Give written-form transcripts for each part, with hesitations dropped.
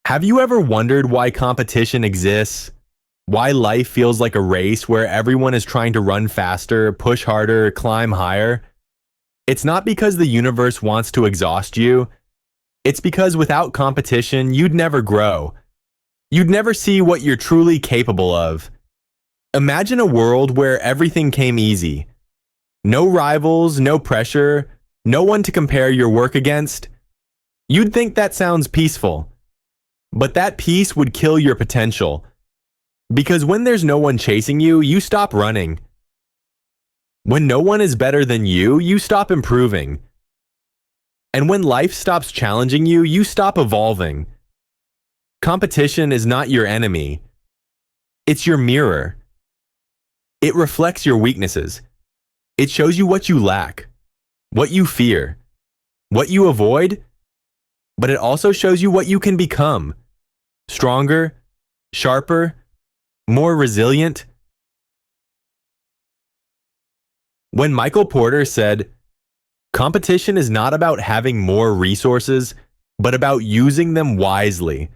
Have you ever wondered why competition exists? Why life feels like a race where everyone is trying to run faster, push harder, climb higher? It's not because the universe wants to exhaust you. It's because without competition, you'd never grow. You'd never see what you're truly capable of. Imagine a world where everything came easy. No rivals, no pressure, no one to compare your work against. You'd think that sounds peaceful. But that peace would kill your potential. Because when there's no one chasing you, you stop running. When no one is better than you stop improving. And when life stops challenging you, you stop evolving. Competition is not your enemy. It's your mirror. It reflects your weaknesses. It shows you what you lack, what you fear, what you avoid, but it also shows you what you can become. Stronger, sharper, more resilient. When Michael Porter said, "Competition is not about having more resources, but about using them wisely,"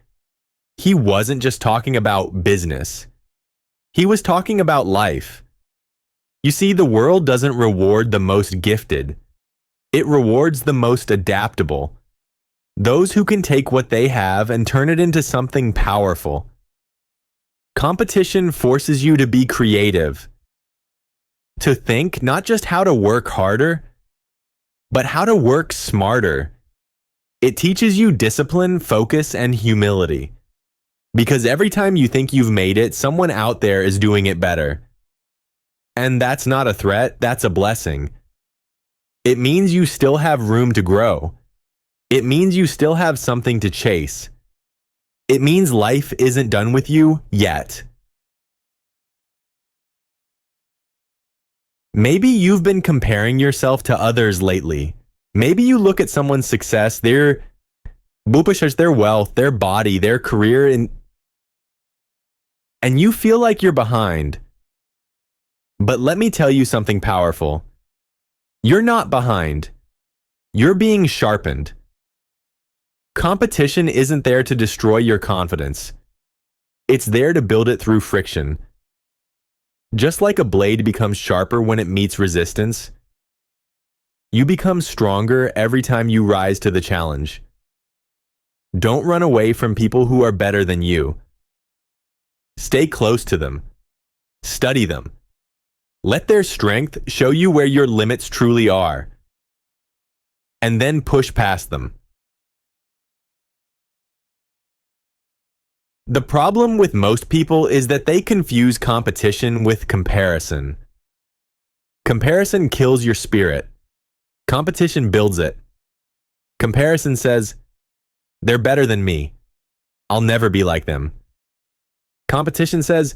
he wasn't just talking about business. He was talking about life. You see, the world doesn't reward the most gifted. It rewards the most adaptable. Those who can take what they have and turn it into something powerful. Competition forces you to be creative. To think not just how to work harder, but how to work smarter. It teaches you discipline, focus, and humility. Because every time you think you've made it, someone out there is doing it better. And that's not a threat, that's a blessing. It means you still have room to grow. It means you still have something to chase. It means life isn't done with you yet. Maybe you've been comparing yourself to others lately. Maybe you look at someone's success, their wealth, their body, their career, and you feel like you're behind. But let me tell you something powerful. You're not behind. You're being sharpened. Competition isn't there to destroy your confidence. It's there to build it through friction. Just like a blade becomes sharper when it meets resistance, you become stronger every time you rise to the challenge. Don't run away from people who are better than you. Stay close to them. Study them. Let their strength show you where your limits truly are. And then push past them. The problem with most people is that they confuse competition with comparison. Comparison kills your spirit. Competition builds it. Comparison says, "They're better than me. I'll never be like them." Competition says,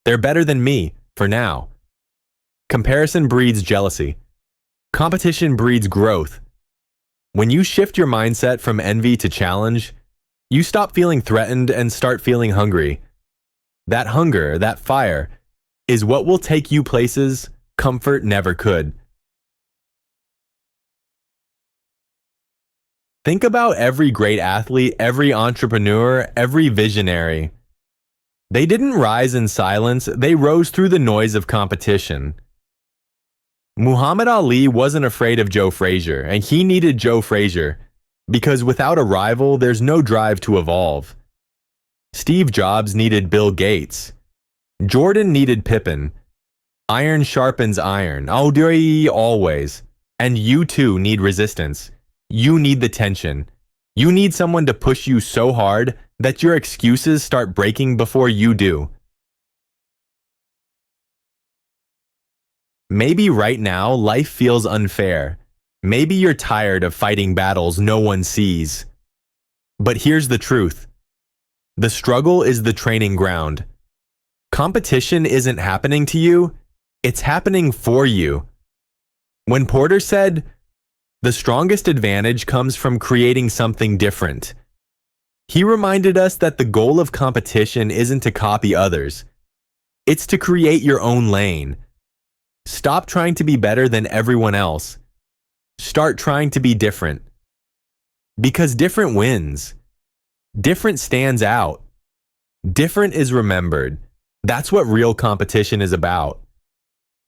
"They're better than me for now." Comparison breeds jealousy. Competition breeds growth. When you shift your mindset from envy to challenge, you stop feeling threatened and start feeling hungry. That hunger, that fire, is what will take you places comfort never could. Think about every great athlete, every entrepreneur, every visionary. They didn't rise in silence, they rose through the noise of competition. Muhammad Ali wasn't afraid of Joe Frazier, and he needed Joe Frazier, because without a rival, there's no drive to evolve. Steve Jobs needed Bill Gates. Jordan needed Pippen. Iron sharpens iron, always. And you too need resistance. You need the tension. You need someone to push you so hard that your excuses start breaking before you do. Maybe right now life feels unfair. Maybe you're tired of fighting battles no one sees. But here's the truth. The struggle is the training ground. Competition isn't happening to you, it's happening for you. When Porter said, "The strongest advantage comes from creating something different," he reminded us that the goal of competition isn't to copy others. It's to create your own lane. Stop trying to be better than everyone else. Start trying to be different. Because different wins. Different stands out. Different is remembered. That's what real competition is about.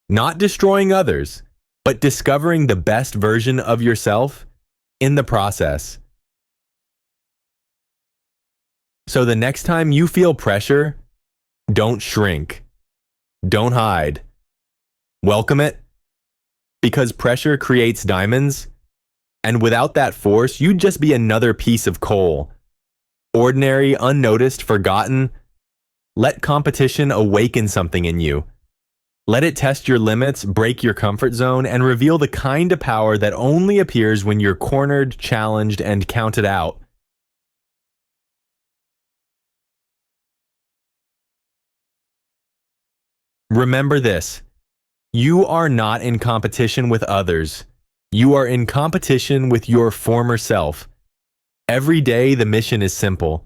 Not destroying others, but discovering the best version of yourself in the process. So the next time you feel pressure, don't shrink. Don't hide. Welcome it, because pressure creates diamonds, and without that force, you'd just be another piece of coal. Ordinary, unnoticed, forgotten. Let competition awaken something in you. Let it test your limits, break your comfort zone, and reveal the kind of power that only appears when you're cornered, challenged, and counted out. Remember this: you are not in competition with others. You are in competition with your former self. Every day, the mission is simple.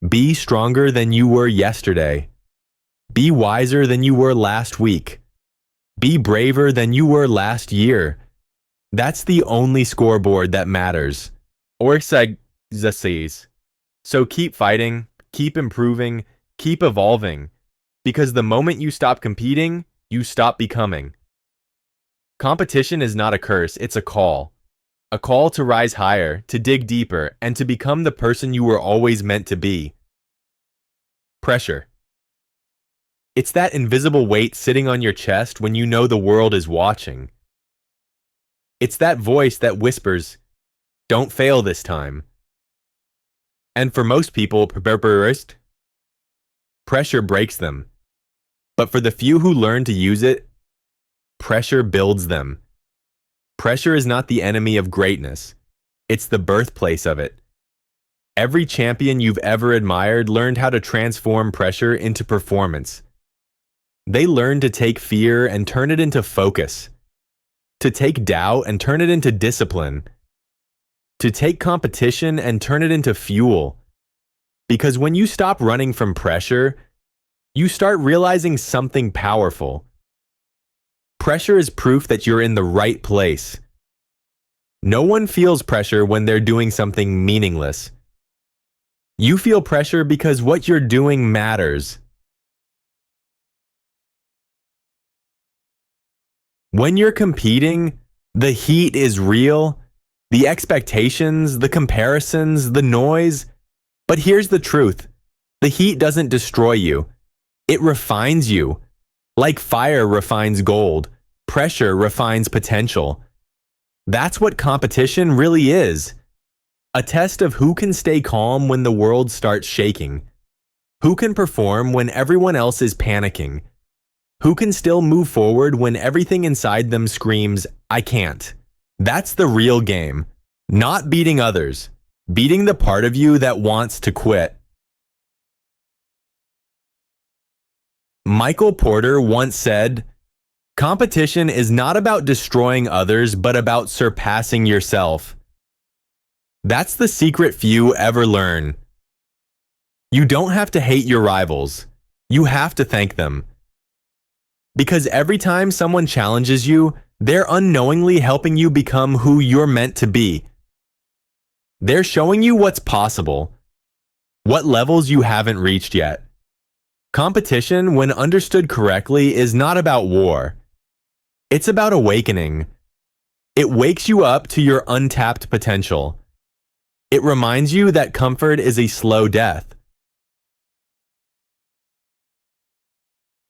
Be stronger than you were yesterday. Be wiser than you were last week. Be braver than you were last year. That's the only scoreboard that matters. Or says. So keep fighting, keep improving, keep evolving. Because the moment you stop competing, you stop becoming. Competition is not a curse, it's a call. A call to rise higher, to dig deeper, and to become the person you were always meant to be. Pressure. It's that invisible weight sitting on your chest when you know the world is watching. It's that voice that whispers, "Don't fail this time." And for most people, pressure breaks them. But for the few who learn to use it, pressure builds them. Pressure is not the enemy of greatness. It's the birthplace of it. Every champion you've ever admired learned how to transform pressure into performance. They learned to take fear and turn it into focus, to take doubt and turn it into discipline, to take competition and turn it into fuel. Because when you stop running from pressure, you start realizing something powerful. Pressure is proof that you're in the right place. No one feels pressure when they're doing something meaningless. You feel pressure because what you're doing matters. When you're competing, the heat is real, the expectations, the comparisons, the noise. But here's the truth: the heat doesn't destroy you. It refines you. Like fire refines gold, pressure refines potential. That's what competition really is. A test of who can stay calm when the world starts shaking. Who can perform when everyone else is panicking. Who can still move forward when everything inside them screams, "I can't." That's the real game. Not beating others, beating the part of you that wants to quit. Michael Porter once said, "Competition is not about destroying others, but about surpassing yourself." That's the secret few ever learn. You don't have to hate your rivals. You have to thank them. Because every time someone challenges you, they're unknowingly helping you become who you're meant to be. They're showing you what's possible, what levels you haven't reached yet. Competition, when understood correctly, is not about war. It's about awakening. It wakes you up to your untapped potential. It reminds you that comfort is a slow death.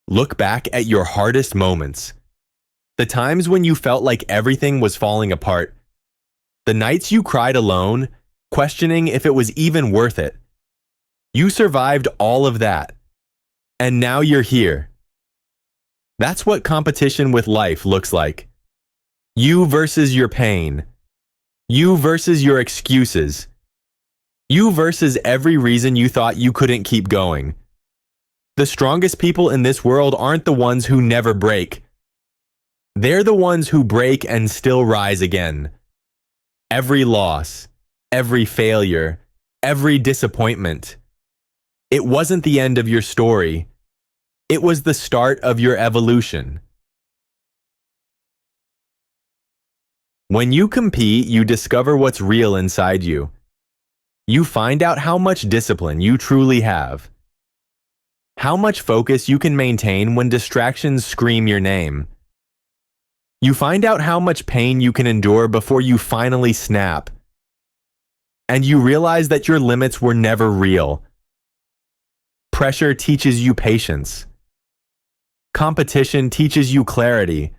Look back at your hardest moments. The times when you felt like everything was falling apart. The nights you cried alone, questioning if it was even worth it. You survived all of that. And now you're here. That's what competition with life looks like. You versus your pain. You versus your excuses. You versus every reason you thought you couldn't keep going. The strongest people in this world aren't the ones who never break. They're the ones who break and still rise again. Every loss, every failure, every disappointment. It wasn't the end of your story. It was the start of your evolution. When you compete, you discover what's real inside you. You find out how much discipline you truly have, how much focus you can maintain when distractions scream your name. You find out how much pain you can endure before you finally snap. And you realize that your limits were never real. Pressure teaches you patience. Competition teaches you clarity.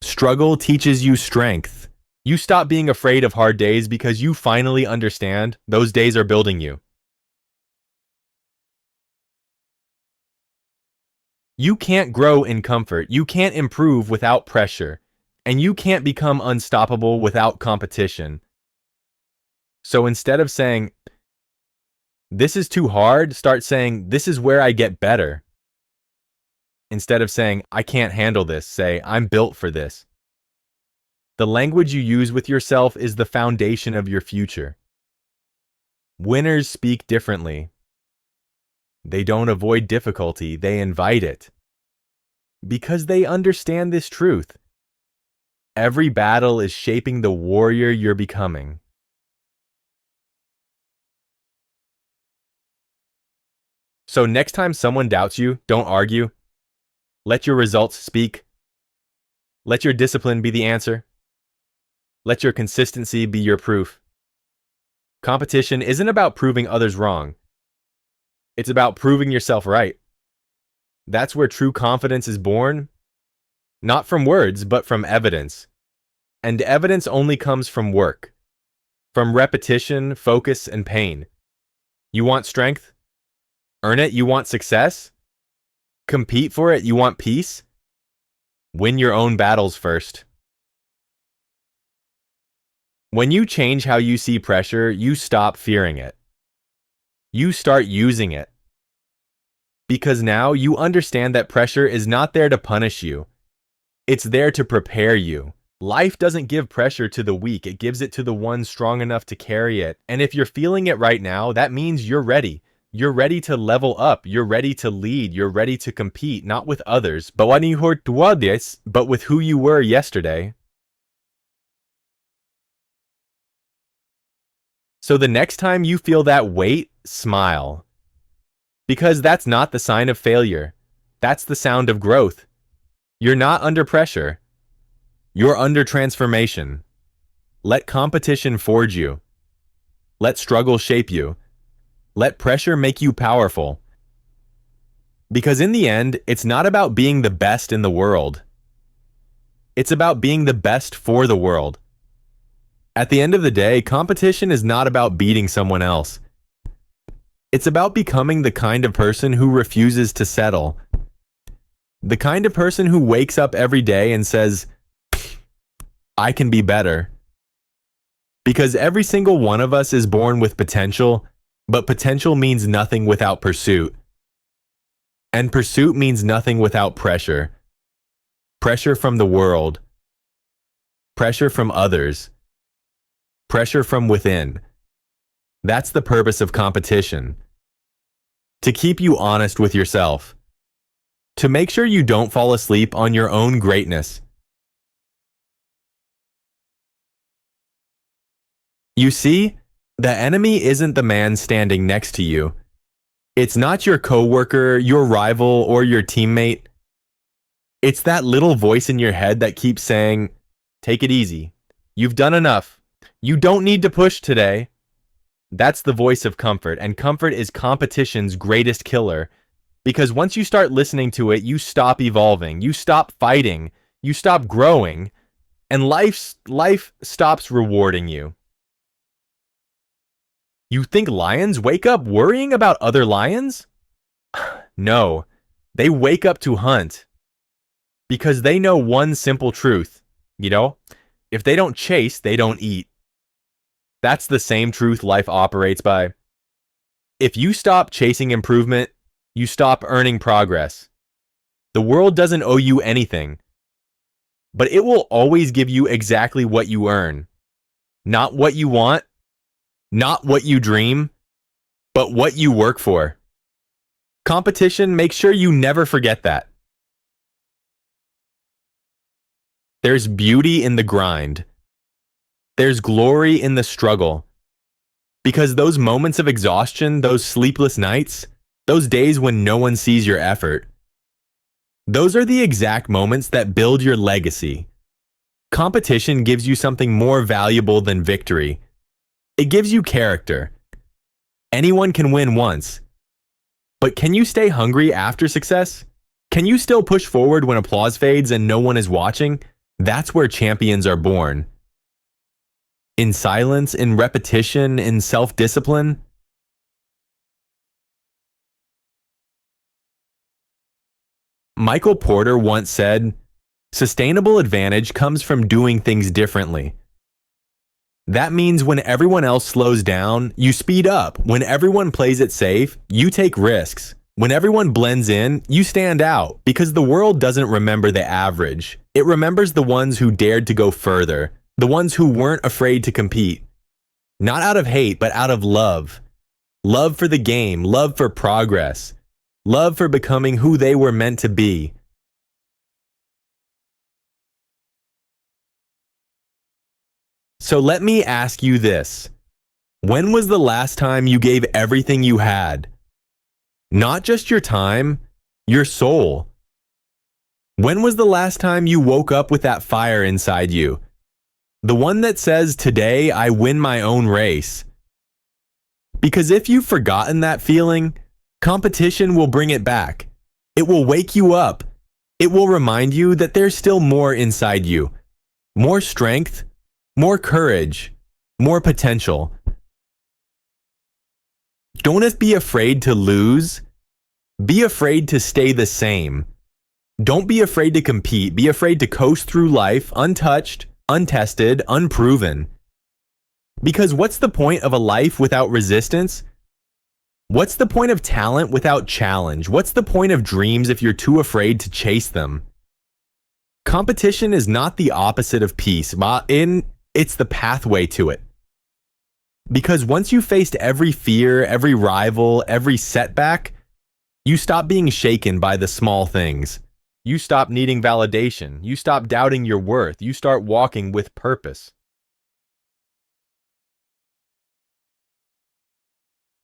Struggle teaches you strength. You stop being afraid of hard days because you finally understand those days are building you. You can't grow in comfort. You can't improve without pressure. And you can't become unstoppable without competition. So instead of saying, this is too hard, start saying, this is where I get better. Instead of saying, I can't handle this, say, I'm built for this. The language you use with yourself is the foundation of your future. Winners speak differently. They don't avoid difficulty, they invite it. Because they understand this truth. Every battle is shaping the warrior you're becoming. So next time someone doubts you, don't argue. Let your results speak. Let your discipline be the answer. Let your consistency be your proof. Competition isn't about proving others wrong. It's about proving yourself right. That's where true confidence is born, not from words, but from evidence. And evidence only comes from work, from repetition, focus, and pain. You want strength? Earn it, you want success? Compete for it, you want peace? Win your own battles first. When you change how you see pressure, you stop fearing it. You start using it. Because now you understand that pressure is not there to punish you. It's there to prepare you. Life doesn't give pressure to the weak, it gives it to the one strong enough to carry it. And if you're feeling it right now, that means you're ready. You're ready to level up, you're ready to lead, you're ready to compete, not with others, but with who you were yesterday. So the next time you feel that weight, smile. Because that's not the sign of failure. That's the sound of growth. You're not under pressure. You're under transformation. Let competition forge you. Let struggle shape you. Let pressure make you powerful. Because in the end, it's not about being the best in the world. It's about being the best for the world. At the end of the day, competition is not about beating someone else. It's about becoming the kind of person who refuses to settle. The kind of person who wakes up every day and says, I can be better. Because every single one of us is born with potential, but potential means nothing without pursuit. And pursuit means nothing without pressure. Pressure from the world. Pressure from others. Pressure from within. That's the purpose of competition. To keep you honest with yourself. To make sure you don't fall asleep on your own greatness. You see, the enemy isn't the man standing next to you. It's not your coworker, your rival, or your teammate. It's that little voice in your head that keeps saying, take it easy. You've done enough. You don't need to push today. That's the voice of comfort, and comfort is competition's greatest killer. Because once you start listening to it, you stop evolving, you stop fighting, you stop growing, and life stops rewarding you. You think lions wake up worrying about other lions? No, they wake up to hunt. Because they know one simple truth, if they don't chase, they don't eat. That's the same truth life operates by. If you stop chasing improvement, you stop earning progress. The world doesn't owe you anything, but it will always give you exactly what you earn. Not what you want, not what you dream, but what you work for. Competition, make sure you never forget that. There's beauty in the grind. There's glory in the struggle. Because those moments of exhaustion, those sleepless nights, those days when no one sees your effort, those are the exact moments that build your legacy. Competition gives you something more valuable than victory. It gives you character. Anyone can win once. But can you stay hungry after success? Can you still push forward when applause fades and no one is watching? That's where champions are born. In silence, in repetition, in self-discipline. Michael Porter once said, "Sustainable advantage comes from doing things differently." That means when everyone else slows down, you speed up. When everyone plays it safe, you take risks. When everyone blends in, you stand out, because the world doesn't remember the average. It remembers the ones who dared to go further, the ones who weren't afraid to compete. Not out of hate, but out of love. Love for the game, love for progress, love for becoming who they were meant to be. So let me ask you this. When was the last time you gave everything you had? Not just your time, your soul. When was the last time you woke up with that fire inside you? The one that says, "Today I win my own race." Because if you've forgotten that feeling, competition will bring it back. It will wake you up. It will remind you that there's still more inside you. More strength, more courage, more potential. Don't be afraid to lose. Be afraid to stay the same. Don't be afraid to compete. Be afraid to coast through life untouched, untested, unproven. Because what's the point of a life without resistance? What's the point of talent without challenge? What's the point of dreams if you're too afraid to chase them? Competition is not the opposite of peace. It's the pathway to it. Because once you faced every fear, every rival, every setback, you stop being shaken by the small things. You stop needing validation. You stop doubting your worth. You start walking with purpose.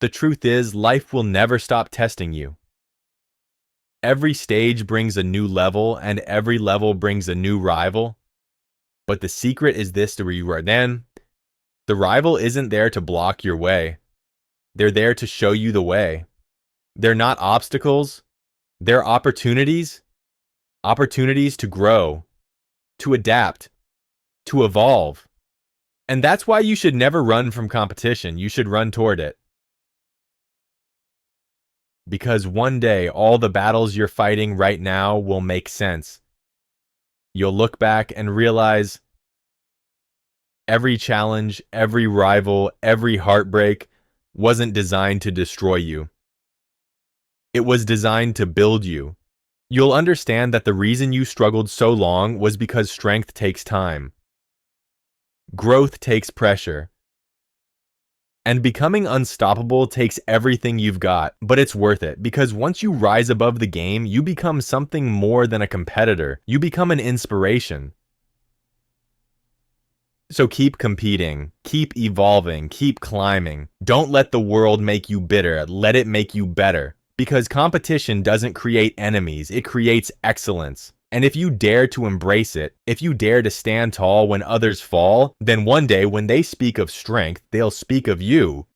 The truth is, life will never stop testing you. Every stage brings a new level, and every level brings a new rival. But the secret is this to reward. Then, the rival isn't there to block your way. They're there to show you the way. They're not obstacles. They're opportunities. Opportunities to grow, to adapt, to evolve. And that's why you should never run from competition. You should run toward it. Because one day, all the battles you're fighting right now will make sense. You'll look back and realize every challenge, every rival, every heartbreak wasn't designed to destroy you. It was designed to build you. You'll understand that the reason you struggled so long was because strength takes time. Growth takes pressure. And becoming unstoppable takes everything you've got, but it's worth it, because once you rise above the game, you become something more than a competitor. You become an inspiration. So keep competing, keep evolving, keep climbing. Don't let the world make you bitter, let it make you better. Because competition doesn't create enemies, it creates excellence. And if you dare to embrace it, if you dare to stand tall when others fall, then one day when they speak of strength, they'll speak of you.